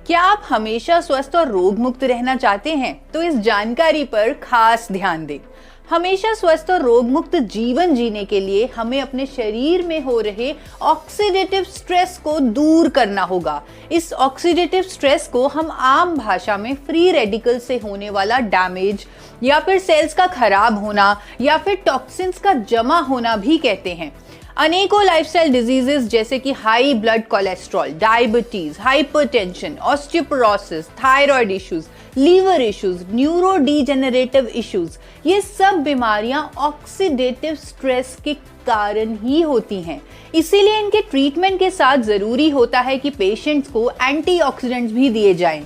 क्या आप हमेशा स्वस्थ और रोग मुक्त रहना चाहते हैं? तो इस जानकारी पर खास ध्यान दें। हमेशा स्वस्थ और रोग मुक्त जीवन जीने के लिए हमें अपने शरीर में हो रहे ऑक्सीडेटिव स्ट्रेस को दूर करना होगा। इस ऑक्सीडेटिव स्ट्रेस को हम आम भाषा में फ्री रेडिकल से होने वाला डैमेज या फिर सेल्स का खराब होना या फिर टॉक्सिन्स का जमा होना भी कहते हैं। अनेकों लाइफस्टाइल डिजीजेस जैसे कि high blood cholesterol, diabetes, hypertension, osteoporosis, thyroid issues, liver issues, neurodegenerative issues, ये सब बीमारियां ऑक्सीडेटिव स्ट्रेस के कारण ही होती हैं। इसीलिए इनके ट्रीटमेंट के साथ जरूरी होता है कि पेशेंट्स को एंटीऑक्सीडेंट्स भी दिए जाएं,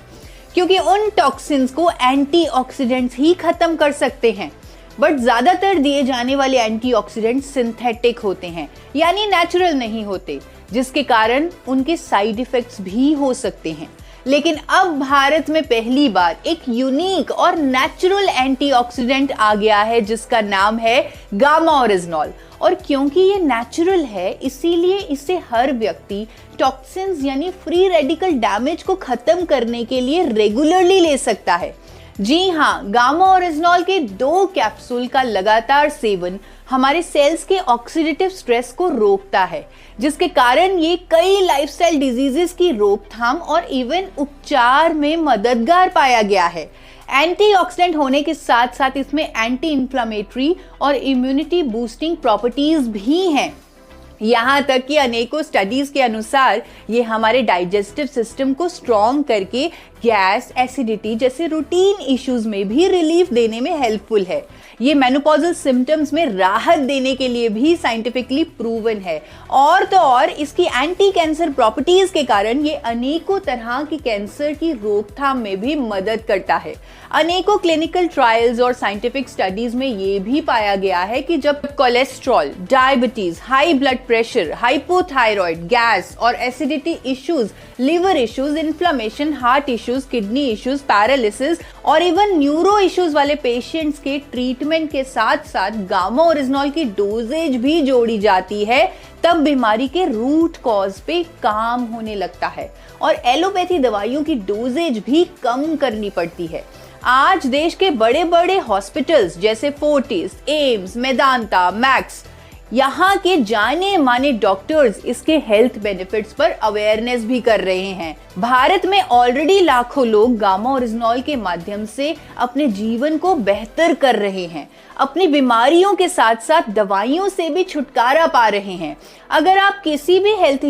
क्योंकि उन टॉक्सिन्स को एंटीऑक्सीडेंट्स ही खत्म कर सकते हैं। बट ज्यादातर दिए जाने वाले एंटीऑक्सीडेंट सिंथेटिक होते हैं, यानी नेचुरल नहीं होते, जिसके कारण उनके साइड इफेक्ट्स भी हो सकते हैं। लेकिन अब भारत में पहली बार एक यूनिक और नेचुरल एंटीऑक्सीडेंट आ गया है जिसका नाम है गामा ओरिजिनॉल। और क्योंकि ये नेचुरल है, इसीलिए इसे हर व्यक्ति टॉक्सिन्स यानी फ्री रेडिकल डैमेज को खत्म करने के लिए रेगुलरली ले सकता है। जी हाँ, गामा ओरिजिनॉल के 2 कैप्सूल का लगातार सेवन हमारे सेल्स के ऑक्सीडेटिव स्ट्रेस को रोकता है, जिसके कारण ये कई लाइफस्टाइल डिजीजेस की रोकथाम और इवन उपचार में मददगार पाया गया है। एंटीऑक्सीडेंट होने के साथ साथ इसमें एंटी इंफ्लेमेटरी और इम्यूनिटी बूस्टिंग प्रॉपर्टीज भी हैं। यहाँ तक कि अनेकों स्टडीज के अनुसार ये हमारे डाइजेस्टिव सिस्टम को स्ट्रॉन्ग करके गैस, एसिडिटी जैसे रूटीन इश्यूज में भी रिलीफ देने में हेल्पफुल है। ये मेनोपॉजल सिम्टम्स में राहत देने के लिए भी साइंटिफिकली प्रूवन है। और तो और इसकी एंटी कैंसर प्रॉपर्टीज के कारण ये अनेकों तरह की कैंसर की रोकथाम में भी मदद करता है। अनेकों क्लिनिकल ट्रायल्स और साइंटिफिक स्टडीज में ये भी पाया गया है कि जब cholesterol, diabetes, high blood pressure, hypothyroid, gas और acidity issues, liver issues, inflammation, heart issues, kidney issues, paralysis और इवन न्यूरो इश्यूज वाले पेशेंट्स के ट्रीटमेंट के साथ साथ गामा ओरिजिनॉल की डोजेज भी जोड़ी जाती है, तब बीमारी के रूट कॉज पे काम होने लगता है और एलोपैथी दवाइयों की डोजेज भी कम करनी पड़ती है। आज देश के बड़े बड़े हॉस्पिटल्स जैसे फोर्टिस, एम्स, मेदांता, मैक्स, यहाँ के जाने माने डॉक्टर्स इसके हेल्थ बेनिफिट्स पर अवेयरनेस भी कर रहे हैं। भारत में ऑलरेडी लाखों लोग गामा ओरिजिनॉल के माध्यम से अपने जीवन को बेहतर कर रहे हैं, अपनी बीमारियों के साथ साथ दवाइयों से भी छुटकारा पा रहे हैं। अगर आप किसी भी हेल्थ